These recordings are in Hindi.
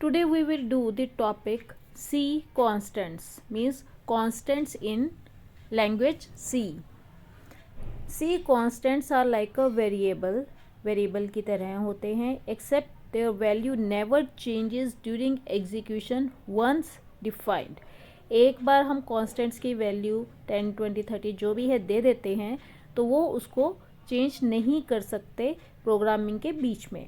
Today we will do the topic C constants, means constants in language C. C constants are like a variable की तरह होते हैं, except their value never changes during execution once defined. एक बार हम constants की वैल्यू 10, 20, 30 जो भी है दे देते हैं तो वो उसको चेंज नहीं कर सकते प्रोग्रामिंग के बीच में.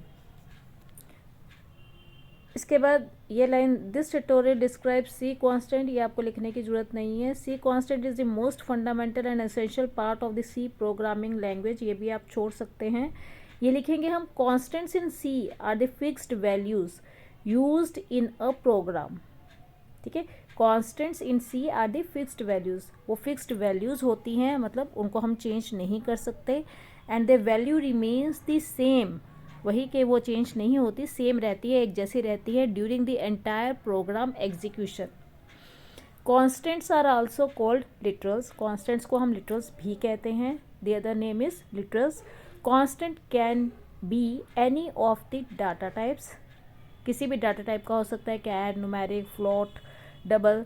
इसके बाद ये line, this tutorial describe C constant, ये आपको लिखने की ज़रूरत नहीं है. C constant is the most fundamental and essential part of the C programming language. ये भी आप छोड़ सकते हैं. ये लिखेंगे हम, constants in C are the fixed values used in a program. ठीक है, constants in C are the fixed values, वो फिक्स्ड वैल्यूज़ होती हैं, मतलब उनको हम चेंज नहीं कर सकते. And the value remains the same, वही कि वो चेंज नहीं होती, सेम रहती है, एक जैसी रहती है during the entire program execution. Constants are also called literals, constants को हम लिटरल्स भी कहते हैं. The other name is literals. Constant can be any of the data types, किसी भी डाटा टाइप का हो सकता है, char, numeric, float, double.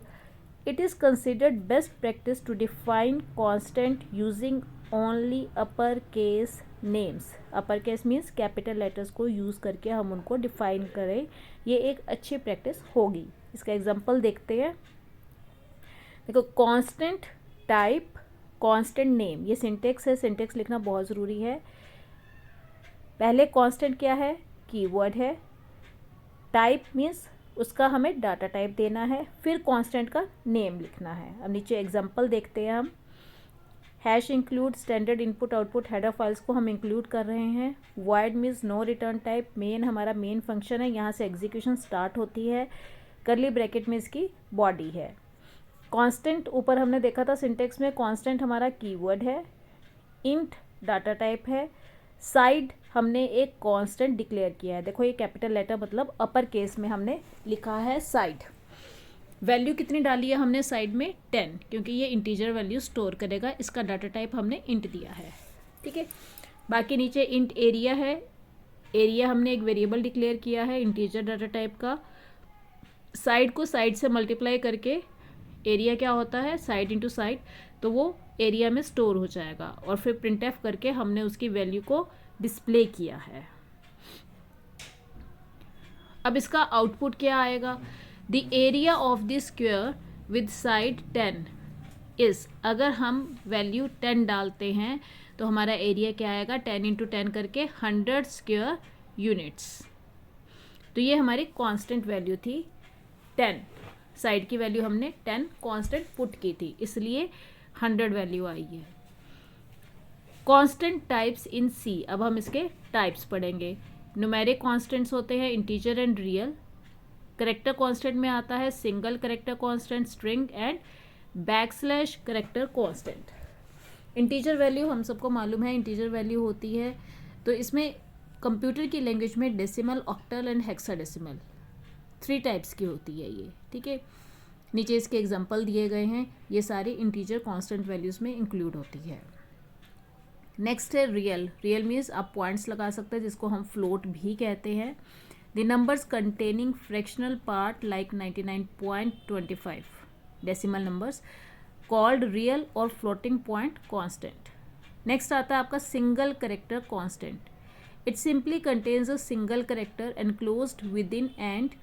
It is considered best practice to define constant using only upper case names. Upper case means capital letters को यूज़ करके हम उनको डिफाइन करें, ये एक अच्छी प्रैक्टिस होगी. इसका एग्जांपल देखते हैं. देखो, कांस्टेंट टाइप, कांस्टेंट नेम, ये सिंटेक्स है, सिंटेक्स लिखना बहुत ज़रूरी है. पहले कांस्टेंट क्या है, कीवर्ड है. टाइप मीन्स उसका हमें डाटा टाइप देना है, फिर कांस्टेंट का नेम लिखना है. अब नीचे एग्जांपल देखते हैं हम. Hash include standard input output header files को हम इंक्लूड कर रहे हैं. Void means no return type, main हमारा मेन फंक्शन है, यहाँ से एग्जीक्यूशन स्टार्ट होती है. करली ब्रैकेट में इसकी बॉडी है. कांस्टेंट ऊपर हमने देखा था सिंटेक्स में, कांस्टेंट हमारा कीवर्ड है. इंट डाटा टाइप है. साइड हमने एक कांस्टेंट डिक्लेयर किया है. देखो ये कैपिटल लेटर मतलब अपर केस में हमने लिखा है साइड. वैल्यू कितनी डाली है हमने साइड में, 10, क्योंकि ये इंटीजर वैल्यू स्टोर करेगा. इसका डाटा टाइप हमने इंट दिया है. ठीक है, बाकी नीचे इंट एरिया है. एरिया हमने एक वेरिएबल डिक्लेयर किया है इंटीजर डाटा टाइप का. साइड को साइड से मल्टीप्लाई करके एरिया क्या होता है, साइड इंटू साइड, तो वो एरिया में स्टोर हो जाएगा. और फिर प्रिंट एफ करके हमने उसकी वैल्यू को डिस्प्ले किया है. अब इसका आउटपुट क्या आएगा, the area of the square with side 10 is, अगर हम वैल्यू 10 डालते हैं तो हमारा एरिया क्या आएगा, 10 इंटू 10 करके 100 स्क्वेयर यूनिट्स. तो ये हमारी कांस्टेंट वैल्यू थी 10. साइड की वैल्यू हमने 10 कांस्टेंट पुट की थी, इसलिए 100 वैल्यू आई है. कांस्टेंट टाइप्स इन सी, अब हम इसके टाइप्स पढ़ेंगे. न्यूमेरिक कांस्टेंट्स होते हैं integer and real. Character constant में आता है single character constant, string and backslash character constant. Integer value हम सबको मालूम है, इंटीजर वैल्यू होती है, तो इसमें कंप्यूटर की लैंग्वेज में decimal, octal and hexadecimal 3 types की होती है ये. ठीक है, नीचे इसके एग्जांपल दिए गए हैं. ये सारी इंटीजर कांस्टेंट वैल्यूज़ में इंक्लूड होती है. नेक्स्ट है रियल. रियल मीन्स आप पॉइंट्स लगा सकते हैं, जिसको हम फ्लोट भी कहते हैं. The numbers containing fractional part like 99.25 decimal numbers called real or floating point constant. Next आता है आपका single character constant. It simply contains a single character enclosed within and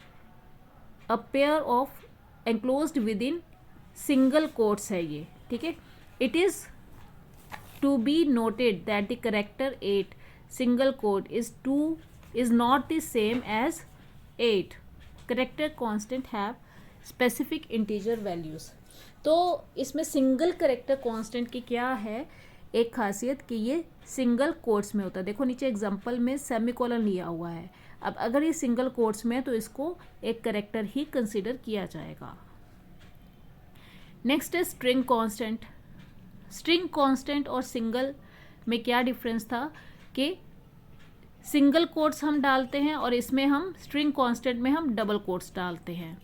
a pair of enclosed within single quotes है ये. ठीक है, it is to be noted that the character 8 single quote is not the same as 8 character constant have specific integer values. तो इसमें सिंगल करेक्टर कांस्टेंट की क्या है एक खासियत कि ये सिंगल कोट्स में होता है. देखो नीचे एग्जांपल में सेमीकोलन लिया हुआ है. अब अगर ये सिंगल कोट्स में है तो इसको एक करेक्टर ही कंसीडर किया जाएगा. नेक्स्ट है स्ट्रिंग कांस्टेंट. स्ट्रिंग कांस्टेंट और सिंगल में क्या डिफरेंस था कि सिंगल कोट्स हम डालते हैं और इसमें हम स्ट्रिंग कांस्टेंट में हम डबल कोट्स डालते हैं.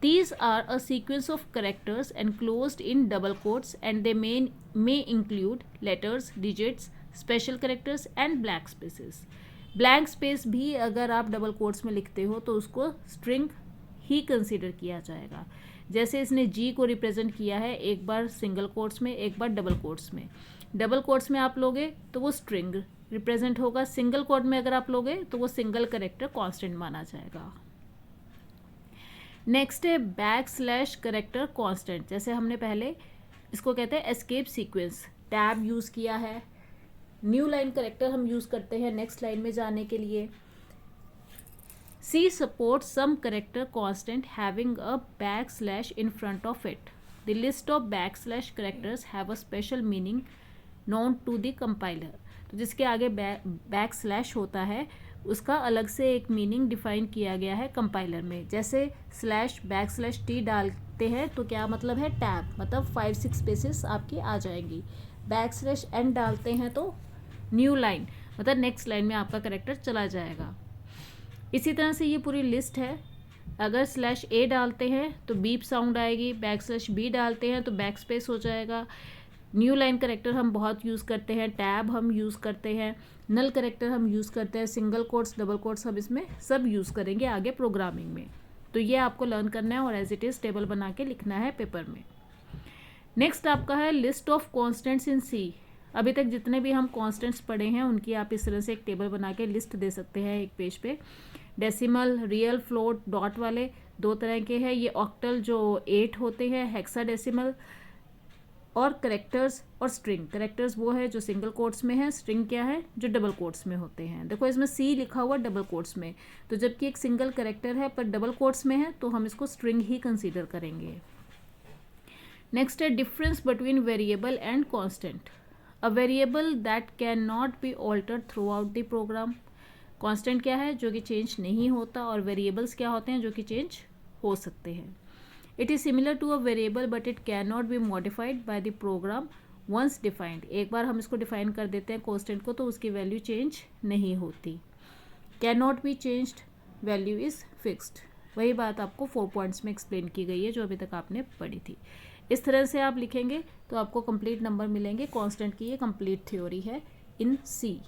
These are a sequence of characters enclosed in double quotes and they may include letters, digits, special characters and black spaces. Blank space भी अगर आप डबल कोट्स में लिखते हो तो उसको स्ट्रिंग ही कंसीडर किया जाएगा। जैसे इसने जी को रिप्रेजेंट किया है, एक बार सिंगल कोट्स में, एक बार डबल कोट्स में। डबल कोट्स में आप लोगे तो वो स्ट्रिंग रिप्रेजेंट होगा, सिंगल कोट में अगर आप लोगे तो वो सिंगल कैरेक्टर कांस्टेंट माना जाएगा। नेक्स्ट है बैक स्लैश कैरेक्टर कांस्टेंट। जैसे हमने पहले इसको कहते हैं एस्केप सीक्वेंस, टैब यूज़ किया है। न्यू लाइन कैरेक्टर हम यूज़ करते हैं नेक्स्ट लाइन में जाने के लिए। C supports some character constant having a backslash in front of it. The list of backslash characters have a special meaning known to the compiler. तो जिसके आगे बैकस्लैश होता है उसका अलग से एक मीनिंग डिफाइन किया गया है कंपाइलर में। जैसे स्लैश बैकस्लैश टी डालते हैं तो क्या मतलब है, टैब, मतलब 5-6 स्पेसेस आपकी आ जाएंगी। बैकस्लैश एन डालते हैं तो न्यू लाइन, मतलब नेक्स्ट लाइन में आपका कैरेक्टर चला जाएगा। इसी तरह से ये पूरी लिस्ट है। अगर स्लैश ए डालते हैं तो बीप साउंड आएगी, बैक स्लैश बी डालते हैं तो बैक स्पेस हो जाएगा। न्यू लाइन करेक्टर हम बहुत यूज़ करते हैं, टैब हम यूज़ करते हैं, नल करेक्टर हम यूज़ करते हैं, सिंगल कोट्स डबल कोट्स हम इसमें सब यूज़ करेंगे आगे प्रोग्रामिंग में। तो ये आपको लर्न करना है और एज इट इज़ टेबल बना के लिखना है पेपर में। नेक्स्ट आपका है लिस्ट ऑफ कॉन्स्टेंट्स इन सी। अभी तक जितने भी हम कॉन्स्टेंट्स पढ़े हैं उनकी आप इस तरह से एक टेबल बना के लिस्ट दे सकते हैं एक पेज पे। डेसिमल, रियल, फ्लोट, डॉट वाले दो तरह के हैं। ये ऑक्टल जो 8 होते हैं, हेक्साडेसिमल, और करेक्टर्स और स्ट्रिंग। करेक्टर्स वो है जो सिंगल कोट्स में है, स्ट्रिंग क्या है जो डबल कोट्स में होते हैं। देखो इसमें सी लिखा हुआ डबल कोट्स में, तो जबकि एक सिंगल करेक्टर है पर डबल कोट्स में है तो हम इसको स्ट्रिंग ही कंसीडर करेंगे। नेक्स्ट है difference between variable and constant. A variable that can not be altered throughout the program. Constant क्या है, जो कि चेंज नहीं होता, और वेरिएबल्स क्या होते हैं, जो कि चेंज हो सकते हैं। It is similar to a variable but it can not be modified by the program once defined. एक बार हम इसको डिफाइन कर देते हैं कांस्टेंट को तो उसकी वैल्यू चेंज नहीं होती। Can not be changed, value is fixed. वही बात आपको 4 पॉइंट्स में एक्सप्लेन की गई है जो अभी तक आपने पढ़ी थी। इस तरह से आप लिखेंगे तो आपको कंप्लीट नंबर मिलेंगे। कांस्टेंट की ये कंप्लीट थ्योरी है इन सी।